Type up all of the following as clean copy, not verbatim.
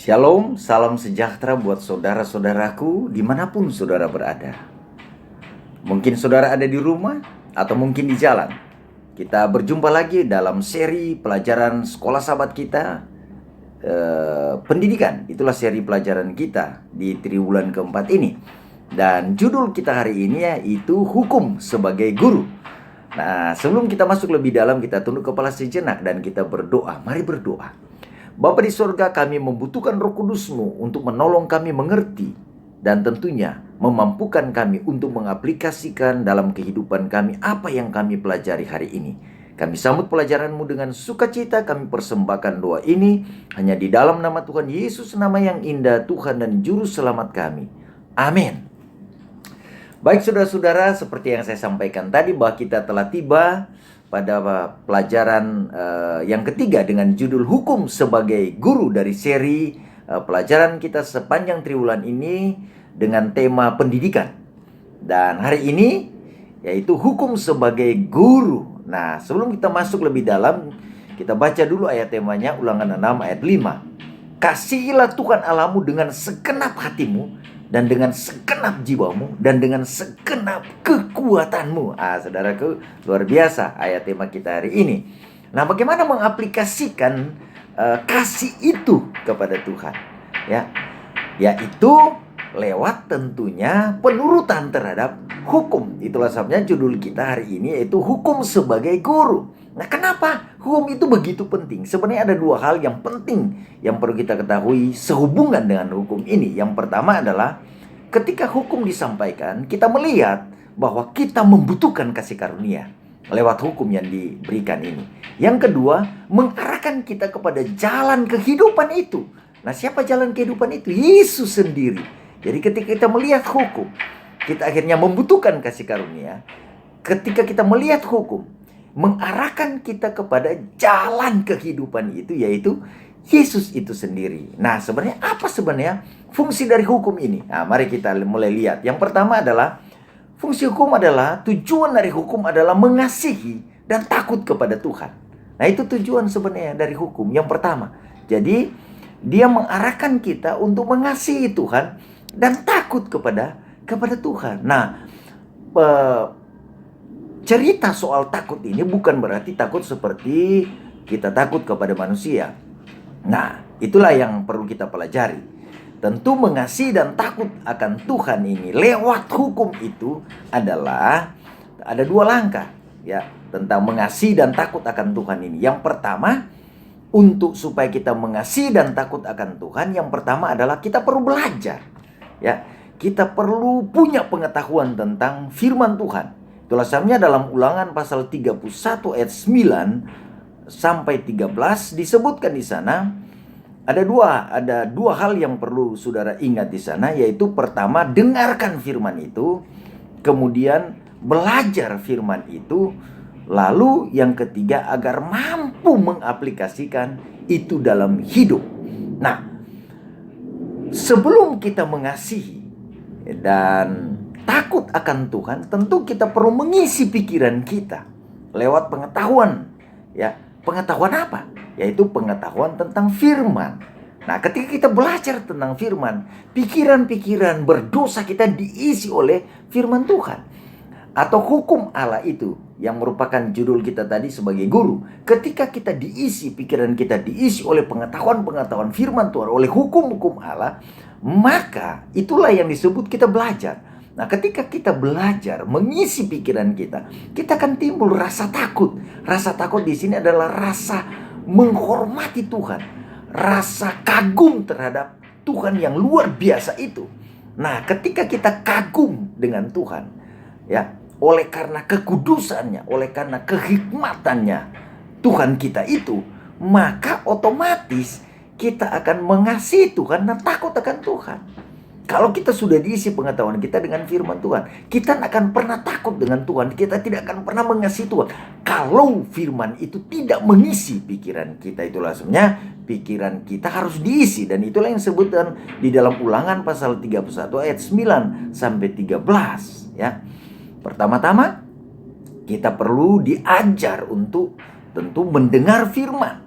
Shalom, salam sejahtera buat saudara-saudaraku dimanapun saudara berada. Mungkin saudara ada di rumah atau mungkin di jalan. Kita berjumpa lagi dalam seri pelajaran sekolah sahabat kita, pendidikan. Itulah seri pelajaran kita di triwulan keempat ini. Dan judul kita hari ini yaitu hukum sebagai guru. Nah, sebelum kita masuk lebih dalam, kita tunduk kepala sejenak dan kita berdoa. Mari berdoa. Bapa di sorga, kami membutuhkan Roh Kudus-Mu untuk menolong kami mengerti dan tentunya memampukan kami untuk mengaplikasikan dalam kehidupan kami apa yang kami pelajari hari ini. Kami sambut pelajaran-Mu dengan sukacita, kami persembahkan doa ini hanya di dalam nama Tuhan Yesus, nama yang indah, Tuhan dan Juru Selamat kami. Amin. Baik saudara-saudara, seperti yang saya sampaikan tadi bahwa kita telah tiba pada pelajaran yang ketiga dengan judul hukum sebagai guru dari seri pelajaran kita sepanjang triwulan ini dengan tema pendidikan. Dan hari ini yaitu hukum sebagai guru. Nah, sebelum kita masuk lebih dalam, kita baca dulu ayat temanya, Ulangan 6 ayat 5. Kasihilah Tuhan Allahmu dengan segenap hatimu dan dengan segenap jiwamu dan dengan segenap kekuatanmu. Saudaraku, luar biasa ayat tema kita hari ini. Nah, bagaimana mengaplikasikan kasih itu kepada Tuhan? Yaitu lewat tentunya penurutan terhadap hukum. Itulah sebabnya judul kita hari ini yaitu hukum sebagai guru. Nah, kenapa hukum itu begitu penting? Sebenarnya ada dua hal yang penting yang perlu kita ketahui sehubungan dengan hukum ini. Yang pertama adalah ketika hukum disampaikan, kita melihat bahwa kita membutuhkan kasih karunia lewat hukum yang diberikan ini. Yang kedua, mengarahkan kita kepada jalan kehidupan itu. Nah, siapa jalan kehidupan itu? Yesus sendiri. Jadi ketika kita melihat hukum, kita akhirnya membutuhkan kasih karunia. Ketika kita melihat hukum, mengarahkan kita kepada jalan kehidupan itu, yaitu Yesus itu sendiri. Nah, sebenarnya apa sebenarnya fungsi dari hukum ini? Nah, mari kita mulai lihat. Yang pertama adalah fungsi hukum adalah, tujuan dari hukum adalah mengasihi dan takut kepada Tuhan. Nah, itu tujuan sebenarnya dari hukum yang pertama. Jadi, dia mengarahkan kita untuk mengasihi Tuhan dan takut kepada Tuhan. Nah, cerita soal takut ini bukan berarti takut seperti kita takut kepada manusia. Nah, itulah yang perlu kita pelajari. Tentu mengasihi dan takut akan Tuhan ini lewat hukum itu adalah ada dua langkah tentang mengasihi dan takut akan Tuhan ini. Yang pertama, untuk supaya kita mengasihi dan takut akan Tuhan, yang pertama adalah kita perlu belajar. Kita perlu punya pengetahuan tentang firman Tuhan. Itulah sebabnya dalam Ulangan pasal 31 ayat 9 sampai 13 disebutkan di sana ada dua hal yang perlu saudara ingat di sana, yaitu pertama, dengarkan firman itu, kemudian belajar firman itu, lalu yang ketiga, agar mampu mengaplikasikan itu dalam hidup. Nah, sebelum kita mengasihi dan takut akan Tuhan, tentu kita perlu mengisi pikiran kita lewat pengetahuan. Pengetahuan apa? Yaitu pengetahuan tentang firman. Nah, ketika kita belajar tentang firman, pikiran-pikiran berdosa kita diisi oleh firman Tuhan. Atau hukum Allah itu yang merupakan judul kita tadi sebagai guru. Ketika kita diisi, pikiran kita diisi oleh pengetahuan-pengetahuan firman Tuhan, oleh hukum-hukum Allah, maka itulah yang disebut kita belajar. Nah, ketika kita belajar mengisi pikiran kita akan timbul rasa takut. Rasa takut di sini adalah rasa menghormati Tuhan, rasa kagum terhadap Tuhan yang luar biasa itu. Nah, ketika kita kagum dengan Tuhan, oleh karena kekudusannya, oleh karena kehikmatannya Tuhan kita itu, maka otomatis kita akan mengasihi Tuhan dan takut akan Tuhan. Kalau kita sudah diisi pengetahuan kita dengan firman Tuhan, kita tidak akan pernah takut dengan Tuhan. Kita tidak akan pernah mengasihi Tuhan. Kalau firman itu tidak mengisi pikiran kita, itulah sebenarnya pikiran kita harus diisi. Dan itulah yang disebutkan di dalam Ulangan pasal 31 ayat 9 sampai 13. Pertama-tama, kita perlu diajar untuk tentu mendengar firman.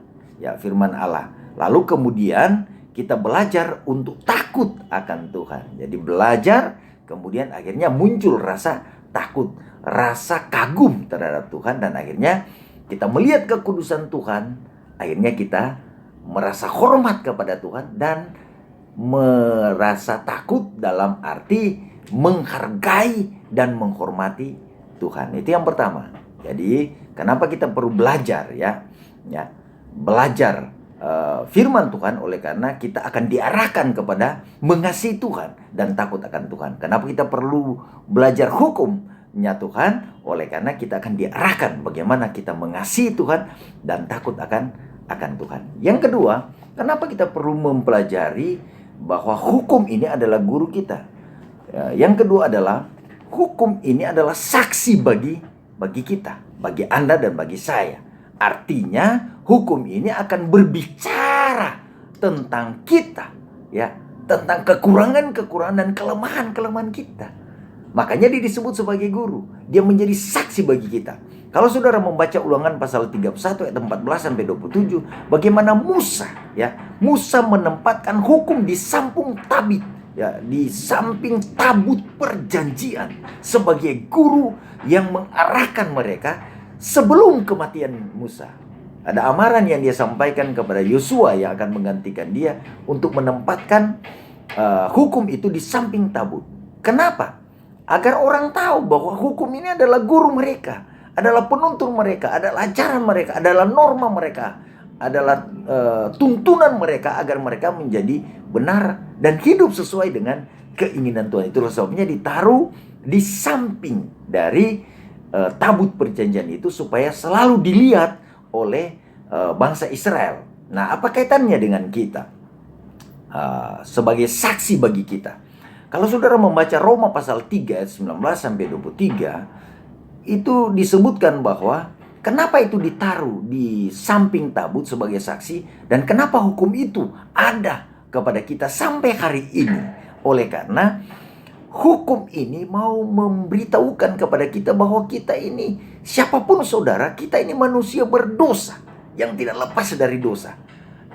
Firman Allah. Lalu kemudian kita belajar untuk takut akan Tuhan. Jadi belajar, kemudian akhirnya muncul rasa takut, rasa kagum terhadap Tuhan, dan akhirnya kita melihat kekudusan Tuhan, akhirnya kita merasa hormat kepada Tuhan dan merasa takut dalam arti menghargai dan menghormati Tuhan. Itu yang pertama. Jadi kenapa kita perlu belajar ya belajar firman Tuhan, oleh karena kita akan diarahkan kepada mengasihi Tuhan dan takut akan Tuhan. Kenapa kita perlu belajar hukumnya Tuhan? Oleh karena kita akan diarahkan bagaimana kita mengasihi Tuhan dan takut akan Tuhan. Yang kedua, kenapa kita perlu mempelajari bahwa hukum ini adalah guru kita? Yang kedua adalah hukum ini adalah saksi bagi kita, bagi Anda dan bagi saya. Artinya hukum ini akan berbicara tentang kita, ya, tentang kekurangan-kekurangan dan kelemahan-kelemahan kita. Makanya dia disebut sebagai guru. Dia menjadi saksi bagi kita. Kalau saudara membaca Ulangan pasal 31 ayat 14 sampai 27, bagaimana Musa menempatkan hukum di samping tabit, ya, di samping tabut perjanjian sebagai guru yang mengarahkan mereka sebelum kematian Musa. Ada amaran yang dia sampaikan kepada Yosua yang akan menggantikan dia untuk menempatkan hukum itu di samping tabut. Kenapa? Agar orang tahu bahwa hukum ini adalah guru mereka, adalah penuntun mereka, adalah ajaran mereka, adalah norma mereka, adalah tuntunan mereka agar mereka menjadi benar dan hidup sesuai dengan keinginan Tuhan. Itulah sebabnya ditaruh di samping dari tabut perjanjian itu supaya selalu dilihat oleh bangsa Israel. Nah, apa kaitannya dengan kita sebagai saksi bagi kita? Kalau saudara membaca Roma pasal 3 ayat 19 sampai 23, itu disebutkan bahwa kenapa itu ditaruh di samping tabut sebagai saksi, dan kenapa hukum itu ada kepada kita sampai hari ini. Oleh karena hukum ini mau memberitahukan kepada kita bahwa kita ini, siapapun saudara, kita ini manusia berdosa yang tidak lepas dari dosa.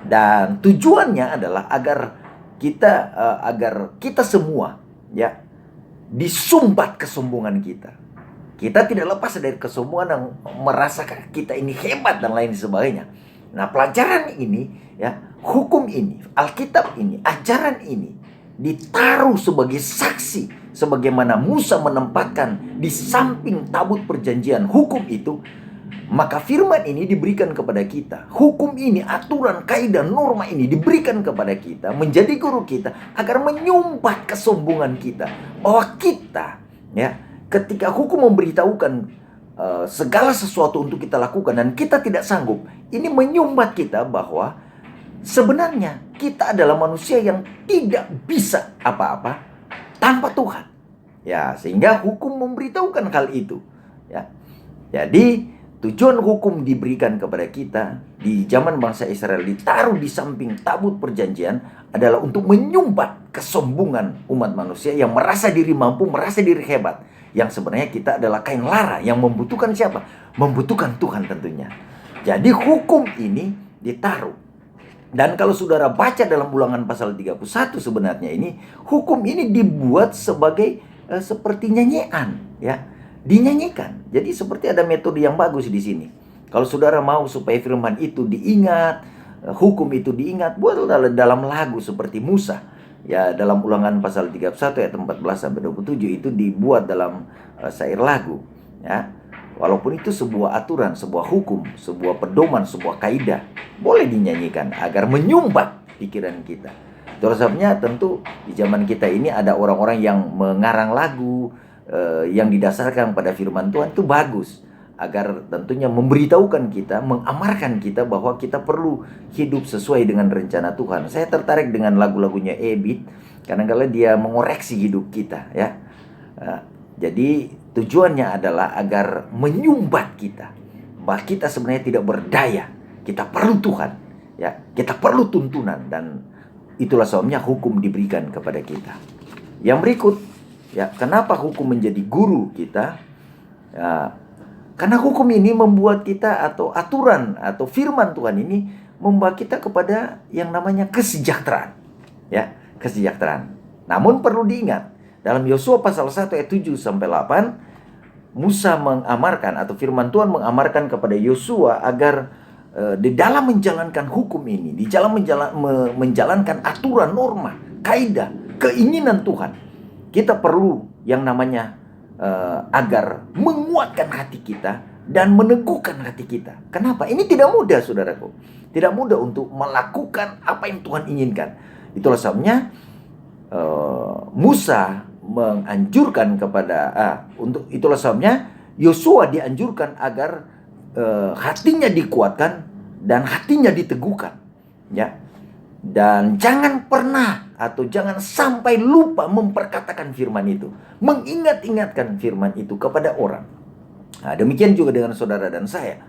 Dan tujuannya adalah agar kita semua, ya, disumbat kesombongan kita. Kita tidak lepas dari kesombongan yang merasakan kita ini hebat dan lain sebagainya. Nah, pelajaran ini, ya, hukum ini, Alkitab ini, ajaran ini ditaruh sebagai saksi, sebagaimana Musa menempatkan di samping tabut perjanjian hukum itu. Maka firman ini diberikan kepada kita. Hukum ini, aturan, kaidah, norma ini diberikan kepada kita, menjadi guru kita agar menyumbat kesombongan kita. Bahwa kita, ya, ketika hukum memberitahukan segala sesuatu untuk kita lakukan dan kita tidak sanggup, ini menyumbat kita bahwa sebenarnya kita adalah manusia yang tidak bisa apa-apa tanpa Tuhan. Ya, sehingga hukum memberitahukan hal itu. Ya. Jadi tujuan hukum diberikan kepada kita di zaman bangsa Israel, ditaruh di samping tabut perjanjian, adalah untuk menyumbat kesombongan umat manusia yang merasa diri mampu, merasa diri hebat. Yang sebenarnya kita adalah kain lara yang membutuhkan siapa? Membutuhkan Tuhan tentunya. Jadi hukum ini ditaruh. Dan kalau saudara baca dalam Ulangan pasal 31, sebenarnya ini hukum ini dibuat sebagai seperti nyanyian, ya. Dinyanyikan. Jadi seperti ada metode yang bagus di sini. Kalau saudara mau supaya firman itu diingat, hukum itu diingat, buatlah dalam lagu seperti Musa. Ya, dalam Ulangan pasal 31 ayat 14 sampai 27 itu dibuat dalam syair lagu, ya. Walaupun itu sebuah aturan, sebuah hukum, sebuah pedoman, sebuah kaidah, boleh dinyanyikan agar menyumbat pikiran kita. Itulah sebabnya tentu di zaman kita ini ada orang-orang yang mengarang lagu yang didasarkan pada firman Tuhan, itu bagus, agar tentunya memberitahukan kita, mengamarkan kita bahwa kita perlu hidup sesuai dengan rencana Tuhan. Saya tertarik dengan lagu-lagunya Ebit, kadang-kadang dia mengoreksi hidup kita, ya. Jadi tujuannya adalah agar menyumbat kita bahwa kita sebenarnya tidak berdaya, kita perlu Tuhan, ya, kita perlu tuntunan, dan itulah sebabnya hukum diberikan kepada kita. Yang berikut, ya, kenapa hukum menjadi guru kita? Ya, karena hukum ini membuat kita, atau aturan atau firman Tuhan ini membawa kita kepada yang namanya kesejahteraan. Ya, kesejahteraan. Namun perlu diingat, dalam Yosua pasal 1 ayat 7 sampai 8, Musa mengamarkan atau firman Tuhan mengamarkan kepada Yosua agar di dalam menjalankan hukum ini, di dalam menjalankan aturan, norma, kaidah, keinginan Tuhan, kita perlu yang namanya agar menguatkan hati kita dan meneguhkan hati kita. Kenapa? Ini tidak mudah, saudaraku. Tidak mudah untuk melakukan apa yang Tuhan inginkan. Itulah sebabnya Musa menganjurkan kepada itulah sebabnya Yosua dianjurkan agar hatinya dikuatkan dan hatinya diteguhkan, ya. Dan jangan pernah atau jangan sampai lupa memperkatakan firman itu, mengingat-ingatkan firman itu kepada orang. Nah, demikian juga dengan saudara dan saya.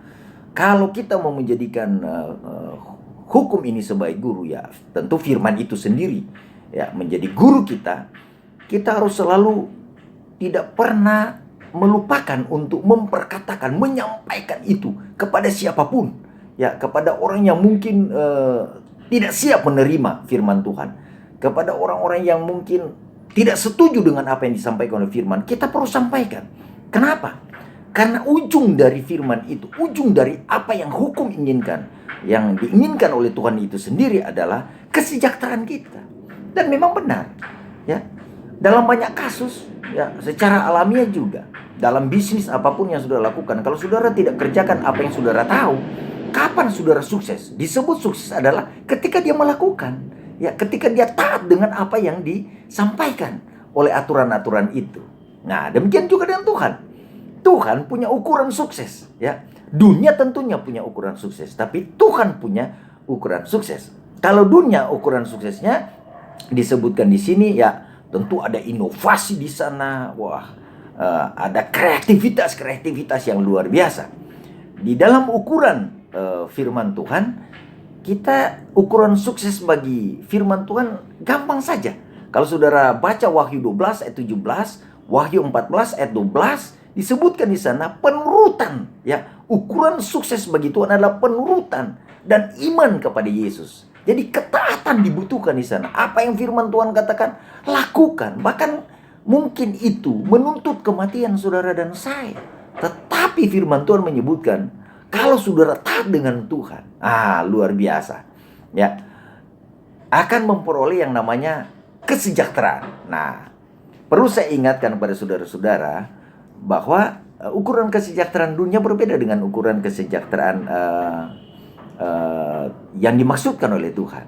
Kalau kita mau menjadikan hukum ini sebagai guru, ya tentu firman itu sendiri ya menjadi guru kita. Kita harus selalu tidak pernah melupakan untuk memperkatakan, menyampaikan itu kepada siapapun, ya, kepada orang yang mungkin tidak siap menerima firman Tuhan, kepada orang-orang yang mungkin tidak setuju dengan apa yang disampaikan oleh firman. Kita perlu sampaikan. Kenapa? Karena ujung dari firman itu, ujung dari apa yang hukum inginkan, yang diinginkan oleh Tuhan itu sendiri adalah kesejahteraan kita. Dan memang benar, ya. Dalam banyak kasus, ya, secara alamiah juga, dalam bisnis apapun yang saudara lakukan, kalau saudara tidak kerjakan apa yang saudara tahu, kapan saudara sukses? Disebut sukses adalah ketika dia melakukan, ya, ketika dia taat dengan apa yang disampaikan oleh aturan-aturan itu. Nah, demikian juga dengan Tuhan. Tuhan punya ukuran sukses, ya. Dunia tentunya punya ukuran sukses, tapi Tuhan punya ukuran sukses. Kalau dunia ukuran suksesnya disebutkan di sini, ya, tentu ada inovasi di sana. Wah, ada kreativitas yang luar biasa. Di dalam ukuran firman Tuhan, kita ukuran sukses bagi firman Tuhan gampang saja. Kalau saudara baca Wahyu 12 ayat 17, Wahyu 14 ayat 12, disebutkan di sana penurutan, ya. Ukuran sukses bagi Tuhan adalah penurutan dan iman kepada Yesus. Jadi ketaatan dibutuhkan di sana. Apa yang firman Tuhan katakan, lakukan. Bahkan mungkin itu menuntut kematian saudara dan saya. Tetapi firman Tuhan menyebutkan, kalau saudara taat dengan Tuhan, luar biasa, ya, akan memperoleh yang namanya kesejahteraan. Nah, perlu saya ingatkan pada saudara-saudara bahwa ukuran kesejahteraan dunia berbeda dengan ukuran kesejahteraan yang dimaksudkan oleh Tuhan.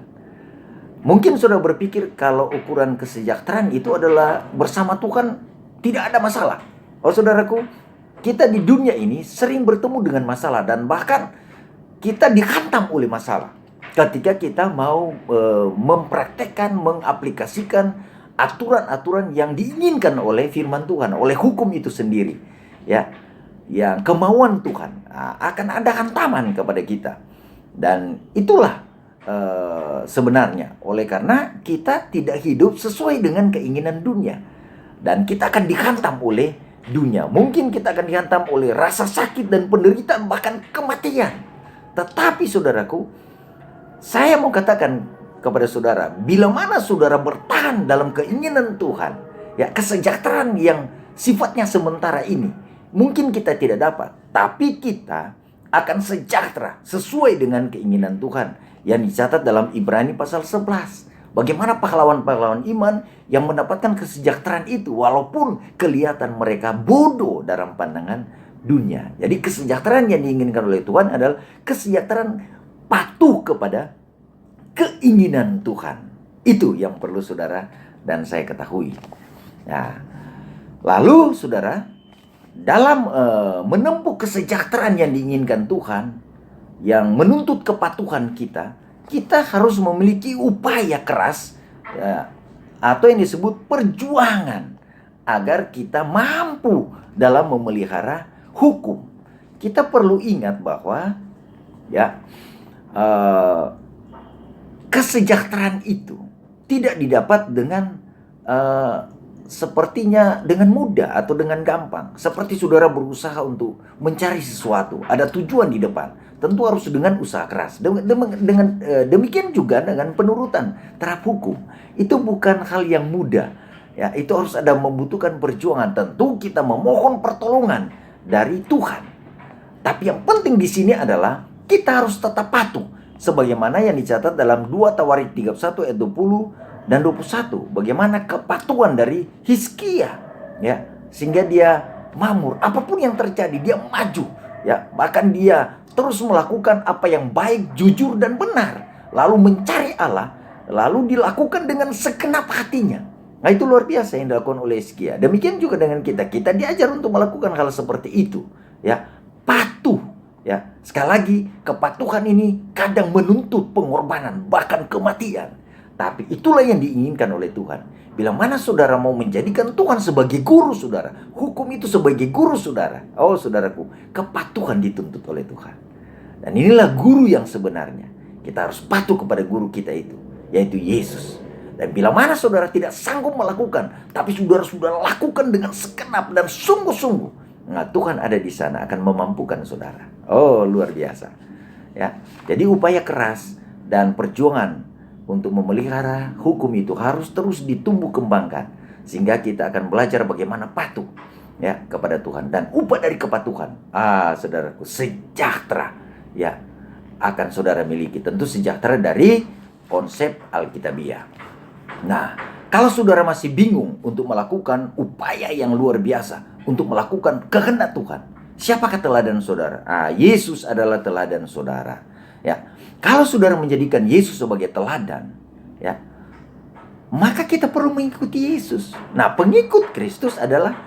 Mungkin saudara berpikir kalau ukuran kesejahteraan itu adalah bersama Tuhan tidak ada masalah. Oh saudaraku, kita di dunia ini sering bertemu dengan masalah dan bahkan kita dihantam oleh masalah ketika kita mau mempraktekkan, mengaplikasikan aturan-aturan yang diinginkan oleh firman Tuhan, oleh hukum itu sendiri, ya, yang kemauan Tuhan. Akan ada hantaman kepada kita. Dan itulah sebenarnya oleh karena kita tidak hidup sesuai dengan keinginan dunia, dan kita akan dihantam oleh dunia. Mungkin kita akan dihantam oleh rasa sakit dan penderitaan, bahkan kematian. Tetapi saudaraku, saya mau katakan kepada saudara, bila mana saudara bertahan dalam keinginan Tuhan, ya, kesejahteraan yang sifatnya sementara ini mungkin kita tidak dapat, tapi kita akan sejahtera sesuai dengan keinginan Tuhan yang dicatat dalam Ibrani pasal 11. Bagaimana pahlawan-pahlawan iman yang mendapatkan kesejahteraan itu walaupun kelihatan mereka bodoh dalam pandangan dunia. Jadi kesejahteraan yang diinginkan oleh Tuhan adalah kesejahteraan patuh kepada keinginan Tuhan. Itu yang perlu saudara dan saya ketahui. Nah, lalu saudara, dalam menempuh kesejahteraan yang diinginkan Tuhan, yang menuntut kepatuhan kita, kita harus memiliki upaya keras, ya, atau yang disebut perjuangan, agar kita mampu dalam memelihara hukum. Kita perlu ingat bahwa, ya, kesejahteraan itu tidak didapat dengan sepertinya dengan mudah atau dengan gampang. Seperti saudara berusaha untuk mencari sesuatu, ada tujuan di depan. Tentu harus dengan usaha keras. Demikian juga dengan penurutan terhadap hukum. Itu bukan hal yang mudah. Ya, itu harus ada membutuhkan perjuangan. Tentu kita memohon pertolongan dari Tuhan. Tapi yang penting di sini adalah kita harus tetap patuh. Sebagaimana yang dicatat dalam 2 Tawarik 31 ayat 20 dan 21. Bagaimana kepatuhan dari Hizkia, ya, sehingga dia makmur. Apapun yang terjadi, dia maju, ya. Bahkan dia terus melakukan apa yang baik, jujur dan benar, lalu mencari Allah, lalu dilakukan dengan segenap hatinya. Nah, itu luar biasa yang dilakukan oleh Hizkia. Demikian juga dengan kita. Kita diajar untuk melakukan hal seperti itu, ya. Patuh, ya. Sekali lagi, kepatuhan ini kadang menuntut pengorbanan, bahkan kematian. Tapi itulah yang diinginkan oleh Tuhan. Bila mana saudara mau menjadikan Tuhan sebagai guru saudara, hukum itu sebagai guru saudara. Oh saudaraku, kepatuhan dituntut oleh Tuhan. Dan inilah guru yang sebenarnya. Kita harus patuh kepada guru kita itu, yaitu Yesus. Dan bila mana saudara tidak sanggup melakukan, tapi saudara sudah lakukan dengan segenap dan sungguh-sungguh, nah Tuhan ada di sana akan memampukan saudara. Oh luar biasa, ya. Jadi upaya keras dan perjuangan untuk memelihara hukum itu harus terus ditumbuh kembangkan, sehingga kita akan belajar bagaimana patuh, ya, kepada Tuhan. Dan upah dari kepatuhan, saudaraku, sejahtera, ya, akan saudara miliki. Tentu sejahtera dari konsep Alkitabiah. Nah, kalau saudara masih bingung untuk melakukan upaya yang luar biasa untuk melakukan kehendak Tuhan, siapakah teladan saudara? Yesus adalah teladan saudara, ya. Kalau saudara menjadikan Yesus sebagai teladan, ya, maka kita perlu mengikuti Yesus. Nah, pengikut Kristus adalah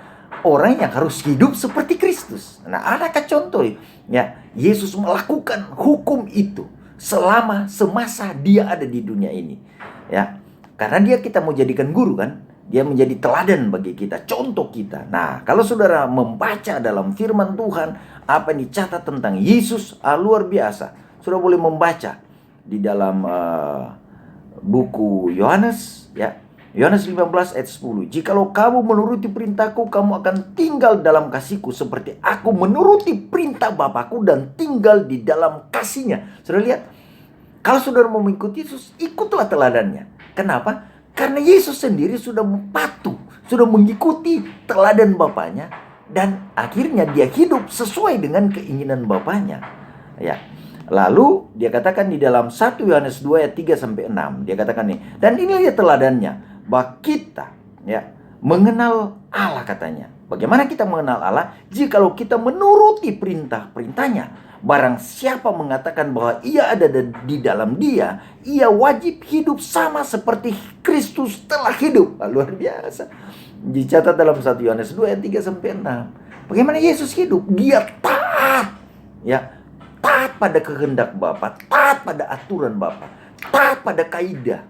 orang yang harus hidup seperti Kristus. Nah, adakah contoh, ya, Yesus melakukan hukum itu selama semasa dia ada di dunia ini, ya. Karena dia kita mau jadikan guru kan, dia menjadi teladan bagi kita, contoh kita. Nah, kalau saudara membaca dalam firman Tuhan apa yang dicatat tentang Yesus, luar biasa. Sudah boleh membaca di dalam buku Yohanes, ya. Yohanes 15 ayat 10. Jikalau kamu menuruti perintahku, kamu akan tinggal dalam kasihku seperti aku menuruti perintah Bapakku dan tinggal di dalam kasihnya. Sudah lihat? Kalau saudara mau mengikuti Yesus, ikutlah teladannya. Kenapa? Karena Yesus sendiri sudah patuh, sudah mengikuti teladan Bapaknya, dan akhirnya dia hidup sesuai dengan keinginan Bapaknya, ya. Lalu dia katakan di dalam 1 Yohanes 2 ayat 3 sampai 6, dia katakan nih, dan inilah teladannya, bahwa kita, ya, mengenal Allah, katanya. Bagaimana kita mengenal Allah? Jikalau kita menuruti perintah-perintahnya. Barang siapa mengatakan bahwa ia ada di dalam dia, ia wajib hidup sama seperti Kristus telah hidup. Luar biasa. Dicatat dalam 1 Yohanes 2 ayat 3 sampai 6. Bagaimana Yesus hidup? Dia taat, ya. Taat pada kehendak Bapa, taat pada aturan Bapa, taat pada kaidah,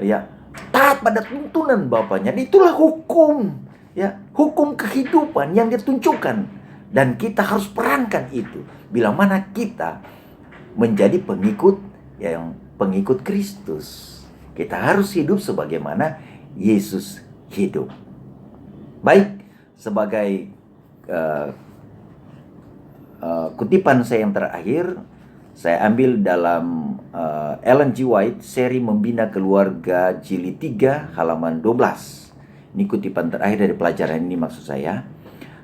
ya, taat pada tuntunan Bapaknya. Itulah hukum, ya, hukum kehidupan yang ditunjukkan, dan kita harus perankan itu. Bila mana kita menjadi pengikut, yang pengikut Kristus, kita harus hidup sebagaimana Yesus hidup. Baik, sebagai kutipan saya yang terakhir, saya ambil dalam Ellen G. White, seri Membina Keluarga Jilid 3 halaman 12. Ini kutipan terakhir dari pelajaran ini, maksud saya.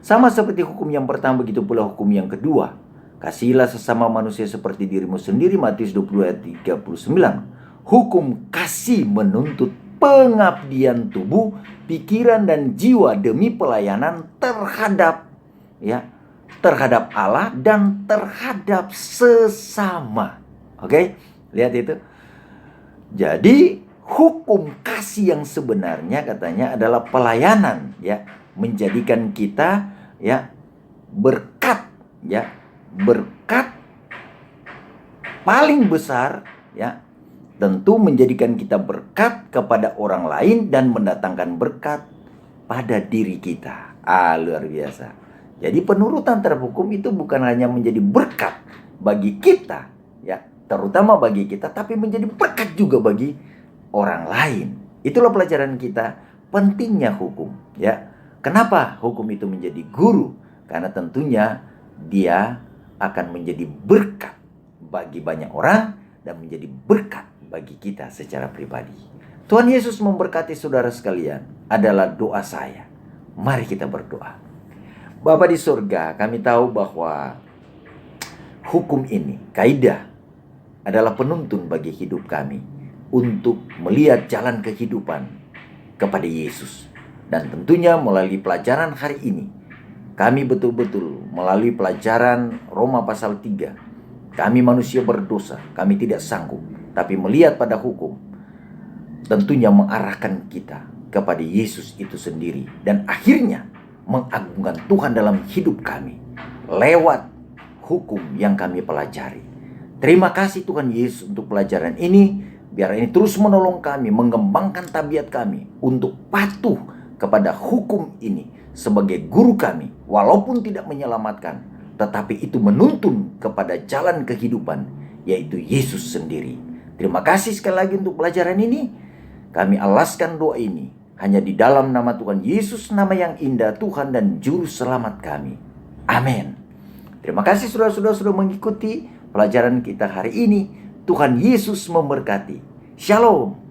Sama seperti hukum yang pertama, begitu pula hukum yang kedua. Kasihilah sesama manusia seperti dirimu sendiri, Matius 20 ayat 39. Hukum kasih menuntut pengabdian tubuh, pikiran dan jiwa demi pelayanan terhadap, ya, terhadap Allah dan terhadap sesama. Oke, lihat itu. Jadi hukum kasih yang sebenarnya, katanya, adalah pelayanan, ya, menjadikan kita, ya, berkat, ya, berkat paling besar, ya, tentu menjadikan kita berkat kepada orang lain dan mendatangkan berkat pada diri kita. Luar biasa. Jadi penurutan terhadap hukum itu bukan hanya menjadi berkat bagi kita, ya, terutama bagi kita, tapi menjadi berkat juga bagi orang lain. Itulah pelajaran kita pentingnya hukum, ya. Kenapa hukum itu menjadi guru? Karena tentunya dia akan menjadi berkat bagi banyak orang dan menjadi berkat bagi kita secara pribadi. Tuhan Yesus memberkati saudara sekalian adalah doa saya. Mari kita berdoa. Bapa di surga, kami tahu bahwa hukum ini, kaidah, adalah penuntun bagi hidup kami untuk melihat jalan kehidupan kepada Yesus. Dan tentunya melalui pelajaran hari ini, kami betul-betul melalui pelajaran Roma pasal 3, kami manusia berdosa, kami tidak sanggup, tapi melihat pada hukum, tentunya mengarahkan kita kepada Yesus itu sendiri. Dan akhirnya mengagungkan Tuhan dalam hidup kami lewat hukum yang kami pelajari. Terima kasih Tuhan Yesus untuk pelajaran ini. Biar ini terus menolong kami, mengembangkan tabiat kami untuk patuh kepada hukum ini sebagai guru kami. Walaupun tidak menyelamatkan, tetapi itu menuntun kepada jalan kehidupan, yaitu Yesus sendiri. Terima kasih sekali lagi untuk pelajaran ini. Kami alaskan doa ini hanya di dalam nama Tuhan Yesus, nama yang indah, Tuhan dan Juru Selamat kami. Amin. Terima kasih saudara-saudara sudah mengikuti pelajaran kita hari ini. Tuhan Yesus memberkati. Shalom.